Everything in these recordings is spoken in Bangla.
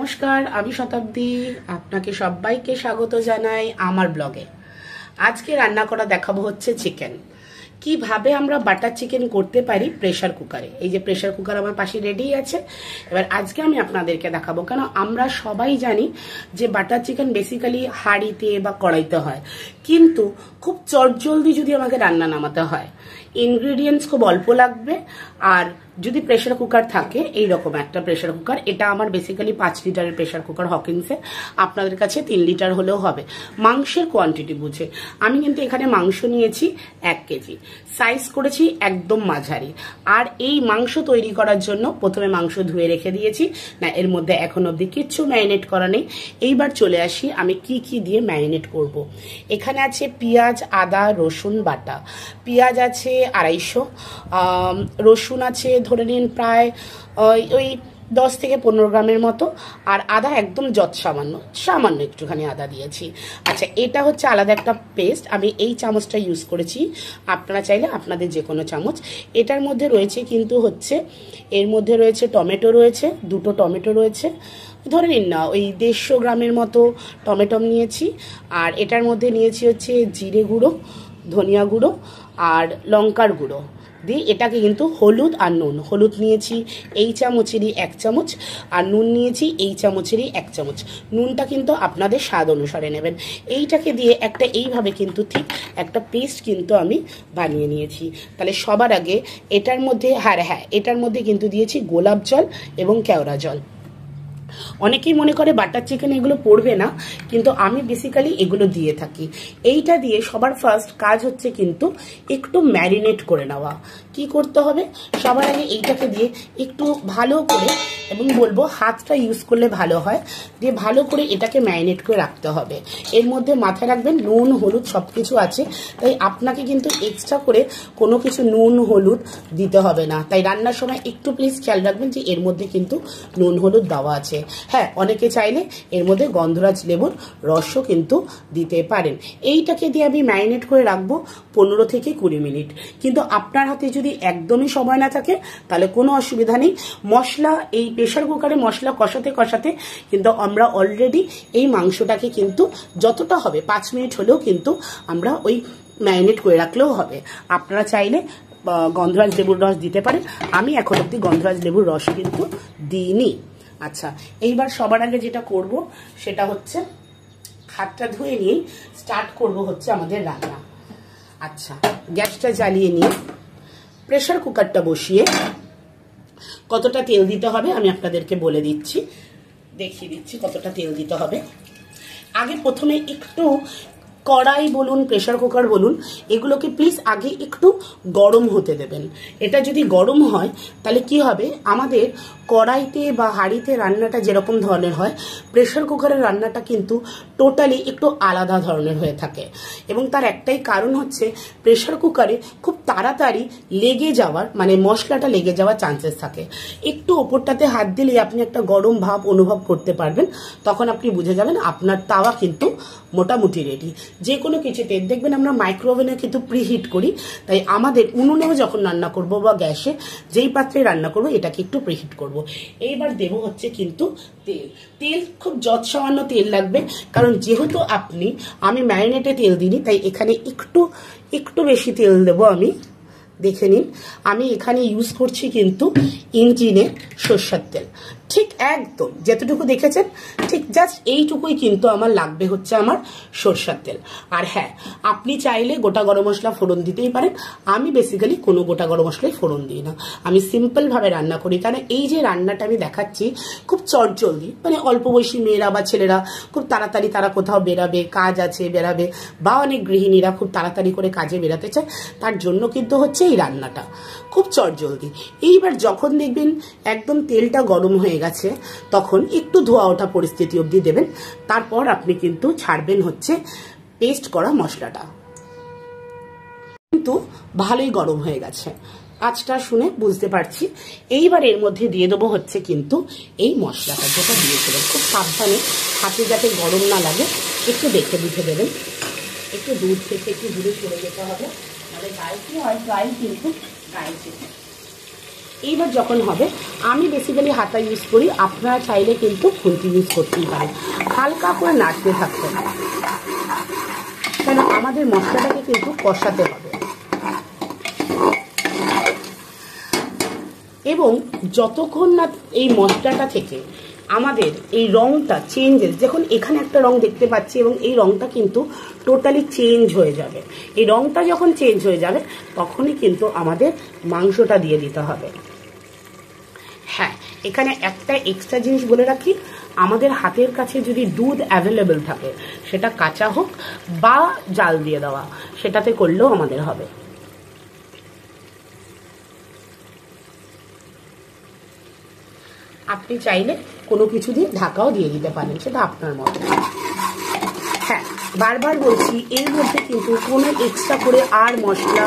নমস্কার, আমি শতাব্দী। আপনাকে সবাইকে স্বাগত জানাই আমার ব্লগে। আজকে রান্না করা দেখাবো হচ্ছে চিকেন। কিভাবে আমরা বাটার চিকেন করতে পারি প্রেসার কুকারে। এই যে প্রেসার কুকার আমার পাশে রেডি আছে। এবার আজকে আমি আপনাদেরকে দেখাবো, কেন আমরা সবাই জানি যে বাটার চিকেন বেসিক্যালি হাঁড়িতে বা কড়াইতে হয়, কিন্তু খুব চটজলদি যদি আমাকে রান্না নামাতে হয়, ইনগ্রিডিয়েন্টস খুব অল্প লাগবে। আর যদি প্রেসার কুকার থাকে, এইরকম একটা প্রেসার কুকার, এটা আমার বেসিক্যালি 5 লিটারের প্রেসার কুকার হকিন্সের, আপনাদের কাছে 3 লিটার হলেও হবে মাংসের কোয়ান্টিটি বুঝে। আমি কিন্তু এখানে মাংস নিয়েছি 1 কেজি, সাইজ করেছি একদম মাঝারি। আর এই মাংস তৈরি করার জন্য প্রথমে মাংস ধুয়ে রেখে দিয়েছি, না এর মধ্যে এখন অবধি কিচ্ছু ম্যারিনেট করা নেই। এইবার চলে আসি আমি কি কি দিয়ে ম্যারিনেট করব। এখানে আছে পেঁয়াজ, আদা, রসুন বাটা। পেঁয়াজ আছে 250, রসুন আছে ধরে নিন প্রায় ওই 10 থেকে 15 গ্রামের মতো, আর আদা একদম সামান্য একটুখানি আদা দিয়েছি। আচ্ছা, এটা হচ্ছে আলাদা একটা পেস্ট, আমি এই চামচটা ইউজ করেছি, আপনারা চাইলে আপনাদের যে কোনো চামচ। এটার মধ্যে রয়েছে কিন্তু হচ্ছে, এর মধ্যে রয়েছে টমেটো, রয়েছে 2টো টমেটো রয়েছে, ধরে নিন না ওই 150 গ্রামের মতো টমেটো নিয়েছি। আর এটার মধ্যে নিয়েছি হচ্ছে জিরে গুঁড়ো, ধনিয়া গুঁড়ো আর লঙ্কার গুঁড়ো দিয়ে এটাকে কিন্তু হলুদ আর নুন, হলুদ নিয়েছি এই চামচেরই 1 চামচ, আর নুন নিয়েছি এই চামচেরই 1 চামচ। নুনটা কিন্তু আপনাদের স্বাদ অনুসারে নেবেন। এইটাকে দিয়ে একটা এইভাবে কিন্তু ঠিক একটা পেস্ট কিন্তু আমি বানিয়ে নিয়েছি। তাহলে সবার আগে এটার মধ্যে এটার মধ্যে কিন্তু দিয়েছি গোলাপ জল এবং কেওড়া জল। অনেকেই মনে করে বাটার চিকেন এগুলো পড়বে না, কিন্তু আমি বেসিক্যালি এগুলো দিয়ে থাকি। এইটা দিয়ে সবার ফার্স্ট কাজ হচ্ছে কিন্তু একটু ম্যারিনেট করে নেওয়া। কি করতে হবে, সবার আগে এইটাকে দিয়ে একটু ভালো করে, এবং বলবো হাতটা ইউজ করলে ভালো হয়, দিয়ে ভালো করে এটাকে ম্যারিনেট করে রাখতে হবে। এর মধ্যে মাথায় রাখবেন নুন হলুদ সব কিছু আছে, তাই আপনাকে কিন্তু এক্সট্রা করে কোনো কিছু নুন হলুদ দিতে হবে না। তাই রান্নার সময় একটু প্লিজ খেয়াল রাখবেন যে এর মধ্যে কিন্তু নুন হলুদ দেওয়া আছে। হ্যাঁ, অনেকে চাইলে এর মধ্যে গন্ধরাজ লেবুর রসও কিন্তু দিতে পারেন। এইটাকে দিয়ে আমি ম্যারিনেট করে রাখবো 15 থেকে 20 মিনিট। কিন্তু আপনার হাতে যদি একদমই সময় না থাকে তাহলে কোনো অসুবিধা নেই। মশলা, এই প্রেসার কুকারে মশলা কষাতে কষাতে কিন্তু আমরা অলরেডি এই মাংসটাকে কিন্তু যতটা হবে 5 মিনিট হলেও কিন্তু আমরা ওই ম্যারিনেট করে রাখলেও হবে। আপনারা চাইলে গন্ধরাজ লেবুর রস দিতে পারেন, আমি এখন অব্দি গন্ধরাজ লেবুর রস কিন্তু দিইনি। আচ্ছা, এইবার সবার আগে যেটা করব সেটা হচ্ছে হাতটা ধুয়ে নিয়ে স্টার্ট করব হচ্ছে আমাদের রান্না। আচ্ছা, গ্যাসটা জ্বালিয়ে নিয়ে প্রেসার কুকারটা বসিয়ে কতটা তেল দিতে হবে আমি আপনাদেরকে বলে দিচ্ছি, দেখিয়ে দিচ্ছি কতটা তেল দিতে হবে। আগে প্রথমে একটু কড়াই বলুন প্রেসার কুকার বলুন, এগুলোকে প্লিজ আগে একটু গরম হতে দেবেন। এটা যদি গরম হয় তাহলে কি হবে, আমাদের কড়াইতে বা হাঁড়িতে রান্নাটা যেরকম ধরনের হয়, প্রেসার কুকারের রান্নাটা কিন্তু টোটালি একটু আলাদা ধরনের হয়ে থাকে। এবং তার একটাই কারণ হচ্ছে প্রেসার কুকারে খুব তাড়াতাড়ি লেগে যাওয়ার, মানে মশলাটা লেগে যাওয়ার চান্সেস থাকে। একটু ওপরটাতে হাত দিলে আপনি একটা গরম ভাব অনুভব করতে পারবেন, তখন আপনি বুঝে যাবেন আপনার তাওয়া কিন্তু মোটামুটি রেডি। যে কোনো কিছুতে দেখবেন আমরা মাইক্রোওভেনে কিন্তু প্রিহিট করি, তাই আমাদের উনুনেও যখন রান্না করব বা গ্যাসে যেই পাত্রে রান্না করব এটাকে একটু প্রিহিট করব। এইবার দেব হচ্ছে কিন্তু তেল খুব যৎসামান্য তেল লাগবে, কারণ যেহেতু আমি ম্যারিনেটে তেল দিইনি, তাই এখানে একটু বেশি তেল দেব আমি। দেখে নিন, আমি এখানে ইউজ করছি কিন্তু ইঞ্জিনের সরষের তেল, ঠিক একদম যেতটুকু দেখেছেন ঠিক জাস্ট এইটুকুই কিন্তু আমার লাগবে হচ্ছে আমার সরষের তেল। আর হ্যাঁ, আপনি চাইলে গোটা গরম মশলা ফোড়ন দিতেই পারেন। আমি বেসিক্যালি কোনো গোটা গরম মশলাই ফোড়ন দিই না, আমি সিম্পল ভাবে রান্না করি। কারণ এই যে রান্নাটা আমি দেখাচ্ছি খুব চটজলদি, মানে অল্প বয়সী মেয়েরা বা ছেলেরা খুব তাড়াতাড়ি তারা কোথাও বেরাবে, কাজ আছে বেরাবে, বা অনেক গৃহিণীরা খুব তাড়াতাড়ি করে কাজে বেরাতে চায়, তার জন্য কিন্তু হচ্ছে এই রান্নাটা খুব চটজলদি। এইবার যখন দেখবেন একদম তেলটা গরম হয়ে গেছে, তখন একটু ধোয়া ওঠা পরিস্থিতি অবধি দেবেন। তারপর আপনি কিন্তু ছাড়বেন হচ্ছে পেস্ট করা মশলাটা। কিন্তু ভালোই গরম হয়ে গেছে, আঁচটা শুনে বুঝতে পারছি। এইবার এর মধ্যে দিয়ে দেবো হচ্ছে কিন্তু এই মশলাটা যেটা দিয়েছিলেন। খুব সাবধানে, হাতে যাতে গরম না লাগে একটু দেখে বুঝে দেবেন। একটু দূর থেকে একটু দূরে সরে যেতে হবে, মানে গায়ে কি হয়, গায়ে কিন্তু গায়ে চেপে এইবার যখন হবে, আমি বেসিক্যালি হাতা ইউজ করি, আপনারা চাইলে কিন্তু খুন্তি ইউজ করতেই পারেন। হালকা করে নাড়তে থাকতে হবে, কেন আমাদের মশলাটাকে কিন্তু কষাতে হবে। এবং যতক্ষণ না এই মশলাটা থেকে আমাদের এই রংটা চেঞ্জেস, যখন এখানে একটা রং দেখতে পাচ্ছি এবং এই রংটা কিন্তু টোটালি চেঞ্জ হয়ে যাবে, এই রংটা যখন চেঞ্জ হয়ে যাবে তখনই কিন্তু আমাদের মাংসটা দিয়ে দিতে হবে। হ্যাঁ, এখানে একটা এক্সট্রা জিনিস বলে রাখি, আমাদের হাতের কাছে যদি দুধ অ্যাভেলেবেল থাকে, সেটা কাঁচা হোক বা জাল দিয়ে দেওয়া, সেটাতে করলেও আমাদের হবে। আপনি চাইলে কোনো কিছু দিয়ে ঢাকাও দিয়ে দিতে পারেন, সেটা আপনার মতো। হ্যাঁ, বারবার বলছি, এর মধ্যে কিন্তু কোনো এক্সট্রা করে আর মশলা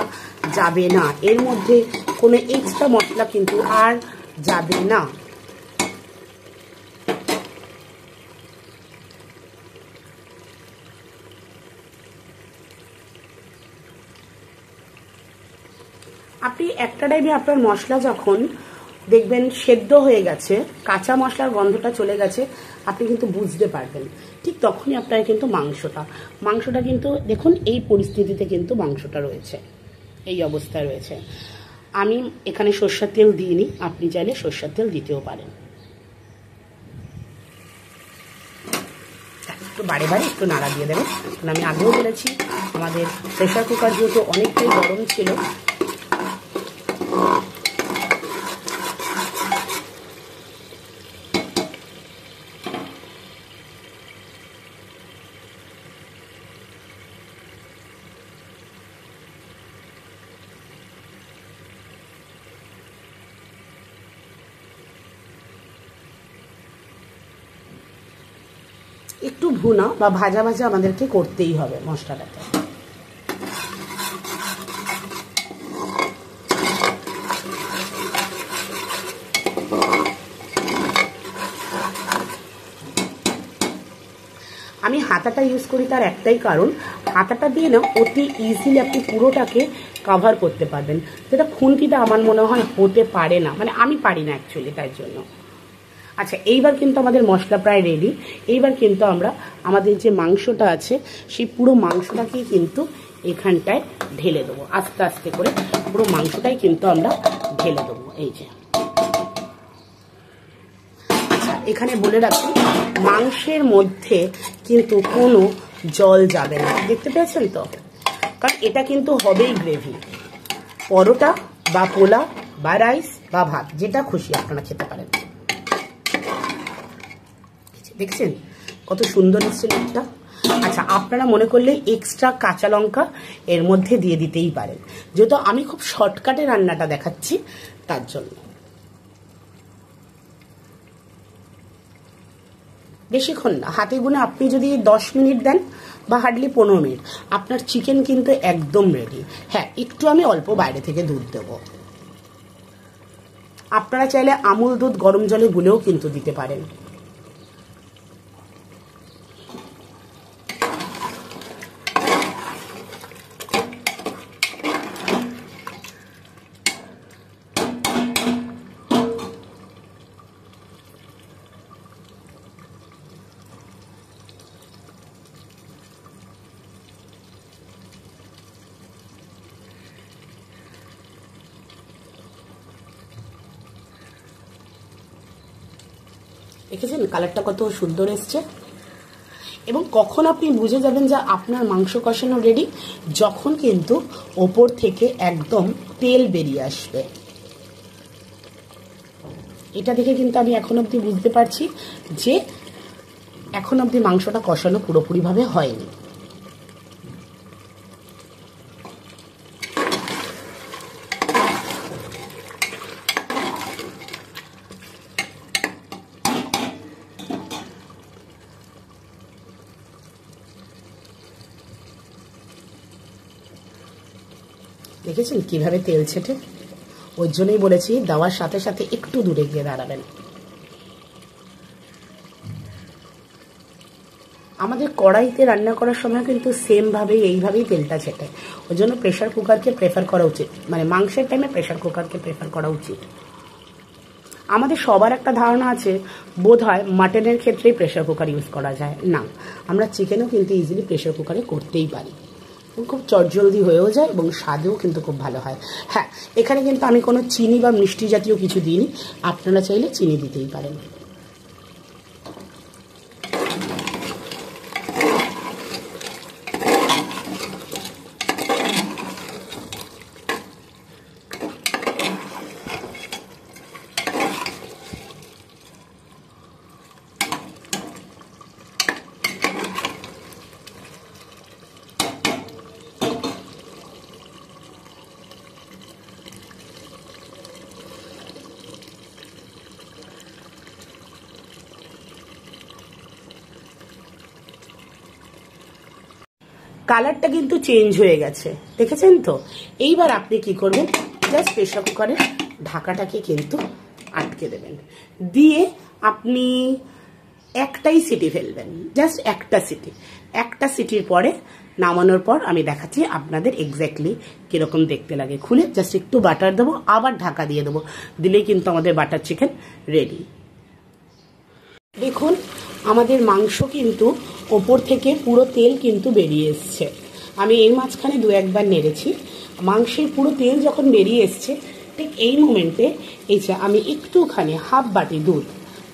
যাবে না, এর মধ্যে কোনো এক্সট্রা মশলা কিন্তু আর যাবে না। আপনি একটা টাইমে আপনার মশলা যখন দেখবেন সেদ্ধ হয়ে গেছে, কাঁচা মশলার গন্ধটা চলে গেছে, আপনি কিন্তু বুঝতে পারবেন, ঠিক তখনই আপনার কিন্তু মাংসটা কিন্তু দেখুন এই পরিস্থিতিতে কিন্তু মাংসটা রয়েছে, এই অবস্থায় রয়েছে। আমি এখানে সরষের তেল দিইনি, আপনি চাইলে সরষের তেল দিতেও পারেন। একটু বারে বারে একটু নাড়া দিয়ে দেবেন, কারণ আমি আগেও বলেছি আমাদের প্রেশার কুকার যেহেতু অনেকটাই গরম ছিল। একটু ভুনা বা ভাজা ভাজা আমাদেরকে করতেই হবে মশলাটাতে। আমি হাতাটা ইউজ করি, তার একটাই কারণ, হাতাটা দিয়ে না অতি ইজিলি আপনি পুরোটাকে কভার করতে পারবেন, যেটা খুন্তিটা আমার মনে হয় হতে পারে না, মানে আমি পারি না অ্যাকচুয়ালি, তাই জন্য। আচ্ছা, এইবার কিন্তু আমাদের মশলা প্রায় রেডি। এইবার কিন্তু আমরা আমাদের যে মাংসটা আছে সেই পুরো মাংসটাকেই কিন্তু এখানটায় ঢেলে দেবো, আস্তে আস্তে করে পুরো মাংসটাই কিন্তু আমরা ঢেলে দেবো। এই যে, আচ্ছা এখানে বলে রাখি, মাংসের মধ্যে কিন্তু কোনো জল যাবে না, দেখতে পেয়েছেন তো, কারণ এটা কিন্তু হবেই গ্রেভি। পরোটা বা পোলা বা রাইস বা ভাত, যেটা খুশি আপনারা খেতে পারেন। দেখছেন কত সুন্দর এসছে লুকটা। আচ্ছা, আপনারা মনে করলে এক্সট্রা কাঁচা লঙ্কা এর মধ্যে দিয়ে দিতেই পারেন, যেহেতু আমি খুব শর্টকাটে রান্নাটা দেখাচ্ছি তার জন্য। বেশিক্ষণ না, হাতে গুনে আপনি যদি 10 মিনিট দেন বা হার্ডলি 15 মিনিট, আপনার চিকেন কিন্তু একদম রেডি। হ্যাঁ, একটু আমি অল্প বাইরে থেকে দুধ দেবো, আপনারা চাইলে আমুল দুধ গরম জলে গুলেও কিন্তু দিতে পারেন। দেখেছেন কালারটা কত সুন্দর এসছে। এবং কখন আপনি বুঝে যাবেন যে আপনার মাংস কষানো রেডি, যখন কিন্তু ওপর থেকে একদম তেল বেরিয়ে আসবে। এটা দেখে কিন্তু আমি এখন অবধি বুঝতে পারছি যে এখন অবধি মাংসটা কষানো পুরোপুরিভাবে হয়নি। দেখেছেন কিভাবে তেল ছেটে, ওই জন্যই বলেছি দেওয়ার সাথে সাথে একটু দূরে গিয়ে দাঁড়াবেন। আমাদের কড়াইতে রান্না করার সময় কিন্তু সেম ভাবেই এইভাবেই তেলটা ছেটে, ওই জন্য প্রেশার কুকারকে প্রেফার করা উচিত, মানে মাংসের টাইমে প্রেশার কুকারকে প্রেফার করা উচিত। আমাদের সবার একটা ধারণা আছে বোধ হয় মাটনের ক্ষেত্রেই প্রেশার কুকার ইউজ করা যায়, না, আমরা চিকেনও কিন্তু ইজিলি প্রেশার কুকারে করতেই পারি, খুব চটজলদি হয়েও যায় এবং স্বাদেও কিন্তু খুব ভালো হয়। হ্যাঁ, এখানে কিন্তু আমি কোনো চিনি বা মিষ্টি জাতীয় কিছু দিইনি, আপনারা চাইলে চিনি দিতেই পারেন। কালারটা কিন্তু চেঞ্জ হয়ে গেছে, দেখেছেন তো? এইবার আপনি কি করবেন, জাস্ট প্রেশার কুকারের ঢাকাটাকে কিন্তু আটকে দেবেন, দিয়ে আপনি একটাই সিটি ফেলবেন, জাস্ট একটা সিটির পরে নামানোর পর আমি দেখাচ্ছি আপনাদের এক্স্যাক্টলি কিরকম দেখতে লাগে। খুলে জাস্ট একটু বাটার দেবো, আবার ঢাকা দিয়ে দেবো, দিলেই কিন্তু আমাদের বাটার চিকেন রেডি। দেখুন আমাদের মাংস কিন্তু ওপর থেকে পুরো তেল কিন্তু বেরিয়ে এসছে। আমি এই মাঝখানে দু একবার নেড়েছি, মাংসের পুরো তেল যখন বেরিয়ে এসছে ঠিক এই মোমেন্টে এই যে আমি একটুখানি হাফ বাটি দুধ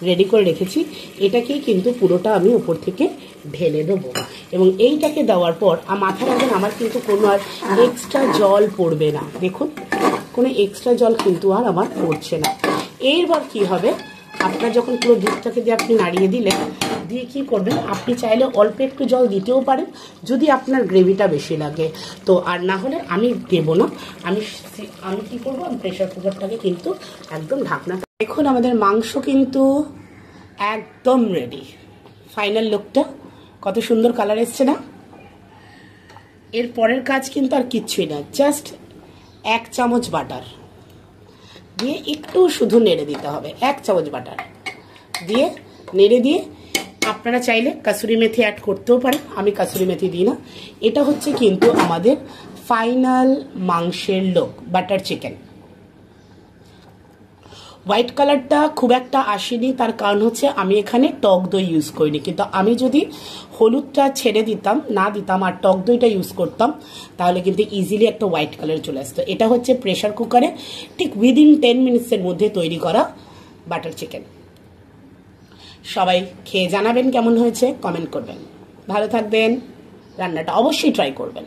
রেডি করে রেখেছি, এটাকেই কিন্তু পুরোটা আমি ওপর থেকে ঢেলে দেবো। এবং এইটাকে দেওয়ার পর মাথায় রাখবেন আমার কিন্তু কোনো আর এক্সট্রা জল পড়বে না, দেখুন কোনো এক্সট্রা জল কিন্তু আর আমার পড়ছে না। এরপর কি হবে, আপনার যখন পুরো দুধটাকে দিয়ে আপনি নাড়িয়ে দিলেন, দিয়ে কী করবেন, আপনি চাইলে অল্প একটু জল দিতেও পারেন যদি আপনার গ্রেভিটা বেশি লাগে তো, আর না হলে আমি দেবো না। আমি কী করবো, প্রেশার কুকারটাকে কিন্তু একদম ঢাকনা। দেখুন আমাদের মাংস কিন্তু একদম রেডি, ফাইনাল লুকটা কত সুন্দর কালার এসছে না? এর পরের কাজ কিন্তু আর কিচ্ছুই না, জাস্ট 1 চামচ বাটার দিয়ে একটু শুধু নেড়ে দিতে হবে, 1 চামচ বাটার দিয়ে নেড়ে দিয়ে আপনারা চাইলে কাসুরি মেথি অ্যাড করতেও পারেন, আমি কাসুরি মেথি দিই না। এটা হচ্ছে কিন্তু আমাদের ফাইনাল মাংসের লুক, বাটার চিকেন। হোয়াইট কালারটা খুব একটা আসেনি, তার কারণ হচ্ছে আমি এখানে টক দই ইউজ করিনি, কিন্তু আমি যদি হলুদটা ছেড়ে দিতাম, না দিতাম আর টক দইটা ইউজ করতাম তাহলে কিন্তু ইজিলি একটা হোয়াইট কালার চলে আসতো। এটা হচ্ছে প্রেশার কুকারে ঠিক উইদিন 10 মিনিটসের মধ্যে তৈরি করা বাটার চিকেন। সবাই খেয়ে জানাবেন কেমন হয়েছে, কমেন্ট করবেন। ভালো থাকবেন, রান্নাটা অবশ্যই ট্রাই করবেন।